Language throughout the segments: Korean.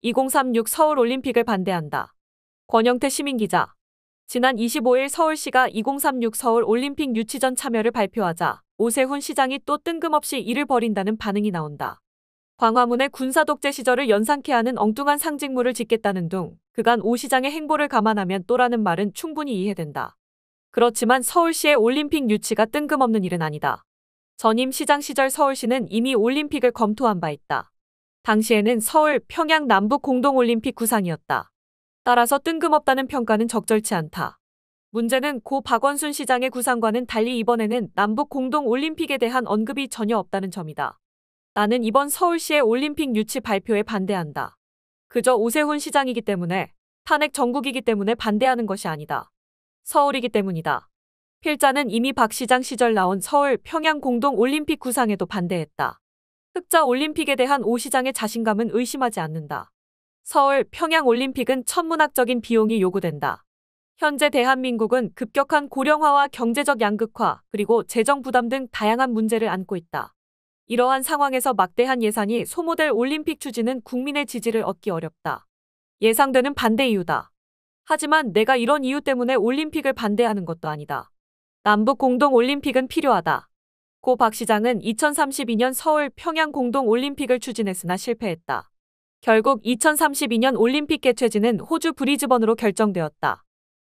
2036 서울올림픽을 반대한다. 권영태 시민기자. 지난 25일 서울시가 2036 서울올림픽 유치전 참여를 발표하자 오세훈 시장이 또 뜬금없이 이를 벌인다는 반응이 나온다. 광화문에 군사독재 시절을 연상케 하는 엉뚱한 상징물을 짓겠다는 등 그간 오 시장의 행보를 감안하면 또라는 말은 충분히 이해된다. 그렇지만 서울시의 올림픽 유치가 뜬금없는 일은 아니다. 전임 시장 시절 서울시는 이미 올림픽을 검토한 바 있다. 당시에는 서울, 평양 남북 공동올림픽 구상이었다. 따라서 뜬금없다는 평가는 적절치 않다. 문제는 고 박원순 시장의 구상과는 달리 이번에는 남북 공동올림픽에 대한 언급이 전혀 없다는 점이다. 나는 이번 서울시의 올림픽 유치 발표에 반대한다. 그저 오세훈 시장이기 때문에, 탄핵 정국이기 때문에 반대하는 것이 아니다. 서울이기 때문이다. 필자는 이미 박 시장 시절 나온 서울, 평양 공동올림픽 구상에도 반대했다. 흑자 올림픽에 대한 오 시장의 자신감은 의심하지 않는다. 서울, 평양 올림픽은 천문학적인 비용이 요구된다. 현재 대한민국은 급격한 고령화와 경제적 양극화, 그리고 재정 부담 등 다양한 문제를 안고 있다. 이러한 상황에서 막대한 예산이 소모될 올림픽 추진은 국민의 지지를 얻기 어렵다. 예상되는 반대 이유다. 하지만 내가 이런 이유 때문에 올림픽을 반대하는 것도 아니다. 남북 공동올림픽은 필요하다. 고 박 시장은 2032년 서울, 평양 공동올림픽을 추진했으나 실패했다. 결국 2032년 올림픽 개최지는 호주 브리즈번으로 결정되었다.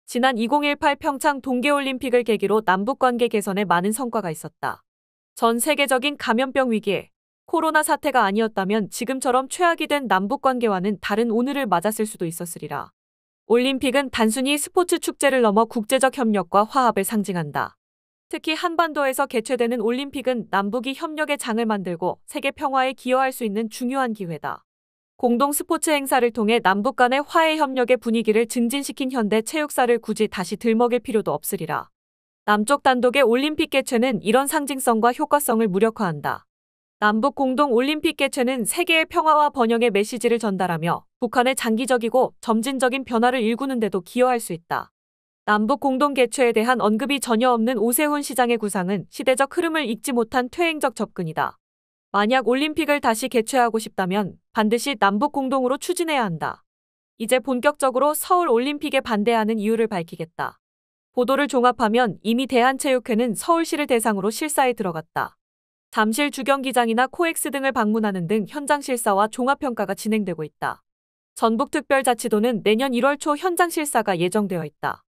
지난 2018 평창 동계올림픽을 계기로 남북관계 개선에 많은 성과가 있었다. 전 세계적인 감염병 위기에 코로나 사태가 아니었다면 지금처럼 최악이 된 남북관계와는 다른 오늘을 맞았을 수도 있었으리라. 올림픽은 단순히 스포츠 축제를 넘어 국제적 협력과 화합을 상징한다. 특히 한반도에서 개최되는 올림픽은 남북이 협력의 장을 만들고 세계 평화에 기여할 수 있는 중요한 기회다. 공동 스포츠 행사를 통해 남북 간의 화해 협력의 분위기를 증진시킨 현대 체육사를 굳이 다시 들먹일 필요도 없으리라. 남쪽 단독의 올림픽 개최는 이런 상징성과 효과성을 무력화한다. 남북 공동 올림픽 개최는 세계의 평화와 번영의 메시지를 전달하며 북한의 장기적이고 점진적인 변화를 일구는 데도 기여할 수 있다. 남북 공동 개최에 대한 언급이 전혀 없는 오세훈 시장의 구상은 시대적 흐름을 읽지 못한 퇴행적 접근이다. 만약 올림픽을 다시 개최하고 싶다면 반드시 남북 공동으로 추진해야 한다. 이제 본격적으로 서울 올림픽에 반대하는 이유를 밝히겠다. 보도를 종합하면 이미 대한체육회는 서울시를 대상으로 실사에 들어갔다. 잠실 주경기장이나 코엑스 등을 방문하는 등 현장 실사와 종합평가가 진행되고 있다. 전북특별자치도는 내년 1월 초 현장 실사가 예정되어 있다.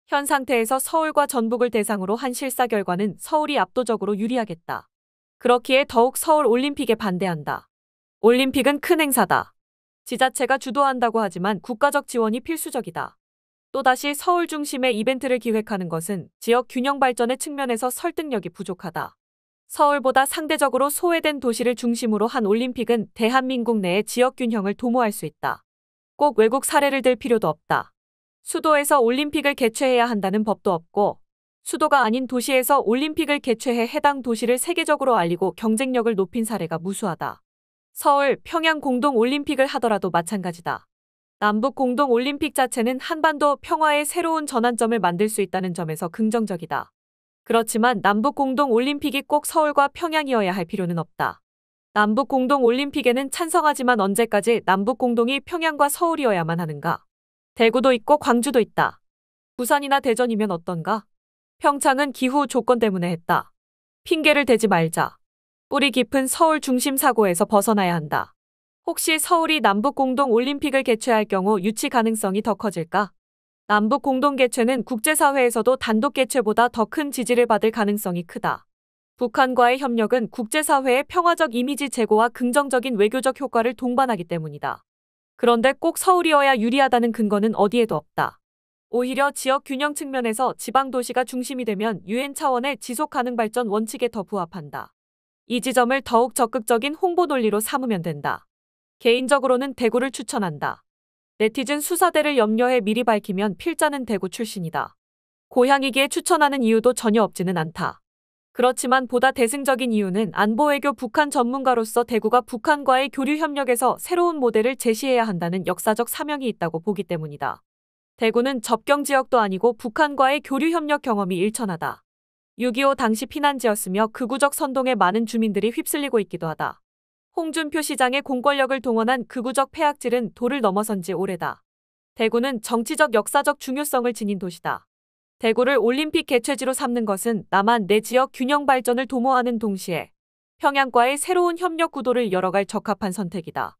현 상태에서 서울과 전북을 대상으로 한 실사 결과는 서울이 압도적으로 유리하겠다. 그렇기에 더욱 서울 올림픽에 반대한다. 올림픽은 큰 행사다. 지자체가 주도한다고 하지만 국가적 지원이 필수적이다. 또다시 서울 중심의 이벤트를 기획하는 것은 지역 균형 발전의 측면에서 설득력이 부족하다. 서울보다 상대적으로 소외된 도시를 중심으로 한 올림픽은 대한민국 내의 지역 균형을 도모할 수 있다. 꼭 외국 사례를 들 필요도 없다. 수도에서 올림픽을 개최해야 한다는 법도 없고 수도가 아닌 도시에서 올림픽을 개최해 해당 도시를 세계적으로 알리고 경쟁력을 높인 사례가 무수하다. 서울, 평양 공동올림픽을 하더라도 마찬가지다. 남북 공동올림픽 자체는 한반도 평화의 새로운 전환점을 만들 수 있다는 점에서 긍정적이다. 그렇지만 남북 공동올림픽이 꼭 서울과 평양이어야 할 필요는 없다. 남북 공동올림픽에는 찬성하지만 언제까지 남북 공동이 평양과 서울이어야만 하는가? 대구도 있고 광주도 있다. 부산이나 대전이면 어떤가? 평창은 기후 조건 때문에 했다. 핑계를 대지 말자. 뿌리 깊은 서울 중심 사고에서 벗어나야 한다. 혹시 서울이 남북 공동 올림픽을 개최할 경우 유치 가능성이 더 커질까? 남북 공동 개최는 국제사회에서도 단독 개최보다 더 큰 지지를 받을 가능성이 크다. 북한과의 협력은 국제사회의 평화적 이미지 제고와 긍정적인 외교적 효과를 동반하기 때문이다. 그런데 꼭 서울이어야 유리하다는 근거는 어디에도 없다. 오히려 지역 균형 측면에서 지방도시가 중심이 되면 유엔 차원의 지속가능 발전 원칙에 더 부합한다. 이 지점을 더욱 적극적인 홍보 논리로 삼으면 된다. 개인적으로는 대구를 추천한다. 네티즌 수사대를 염려해 미리 밝히면 필자는 대구 출신이다. 고향이기에 추천하는 이유도 전혀 없지는 않다. 그렇지만 보다 대승적인 이유는 안보외교 북한 전문가로서 대구가 북한과의 교류 협력에서 새로운 모델을 제시해야 한다는 역사적 사명이 있다고 보기 때문이다. 대구는 접경 지역도 아니고 북한과의 교류 협력 경험이 일천하다. 6.25 당시 피난지였으며 극우적 선동에 많은 주민들이 휩쓸리고 있기도 하다. 홍준표 시장의 공권력을 동원한 극우적 폐악질은 도를 넘어선 지 오래다. 대구는 정치적 역사적 중요성을 지닌 도시다. 대구를 올림픽 개최지로 삼는 것은 남한 내 지역 균형 발전을 도모하는 동시에 평양과의 새로운 협력 구도를 열어갈 적합한 선택이다.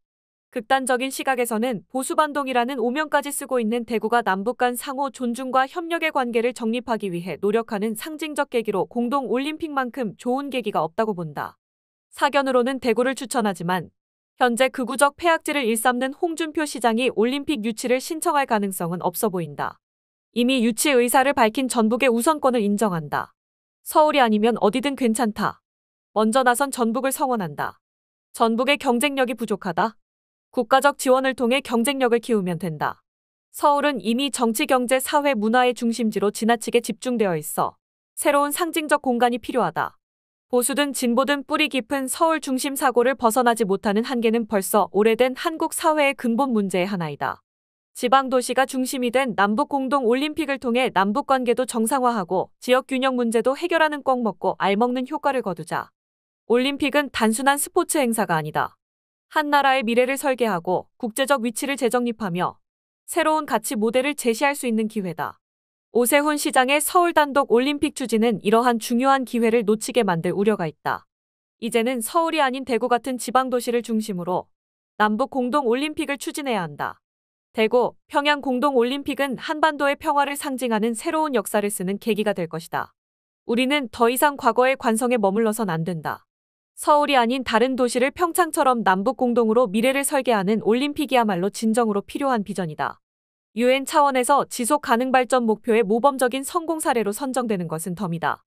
극단적인 시각에서는 보수반동이라는 오명까지 쓰고 있는 대구가 남북 간 상호 존중과 협력의 관계를 정립하기 위해 노력하는 상징적 계기로 공동 올림픽만큼 좋은 계기가 없다고 본다. 사견으로는 대구를 추천하지만 현재 극우적 폐악질을 일삼는 홍준표 시장이 올림픽 유치를 신청할 가능성은 없어 보인다. 이미 유치 의사를 밝힌 전북의 우선권을 인정한다. 서울이 아니면 어디든 괜찮다. 먼저 나선 전북을 성원한다. 전북의 경쟁력이 부족하다. 국가적 지원을 통해 경쟁력을 키우면 된다. 서울은 이미 정치, 경제, 사회, 문화의 중심지로 지나치게 집중되어 있어 새로운 상징적 공간이 필요하다. 보수든 진보든 뿌리 깊은 서울 중심 사고를 벗어나지 못하는 한계는 벌써 오래된 한국 사회의 근본 문제의 하나이다. 지방도시가 중심이 된 남북 공동 올림픽을 통해 남북관계도 정상화하고 지역 균형 문제도 해결하는 꼭 먹고 알 먹는 효과를 거두자. 올림픽은 단순한 스포츠 행사가 아니다. 한 나라의 미래를 설계하고 국제적 위치를 재정립하며 새로운 가치 모델을 제시할 수 있는 기회다. 오세훈 시장의 서울 단독 올림픽 추진은 이러한 중요한 기회를 놓치게 만들 우려가 있다. 이제는 서울이 아닌 대구 같은 지방도시를 중심으로 남북 공동 올림픽을 추진해야 한다. 대구, 평양 공동 올림픽은 한반도의 평화를 상징하는 새로운 역사를 쓰는 계기가 될 것이다. 우리는 더 이상 과거의 관성에 머물러선 안 된다. 서울이 아닌 다른 도시를 평창처럼 남북 공동으로 미래를 설계하는 올림픽이야말로 진정으로 필요한 비전이다. UN 차원에서 지속 가능 발전 목표의 모범적인 성공 사례로 선정되는 것은 덤이다.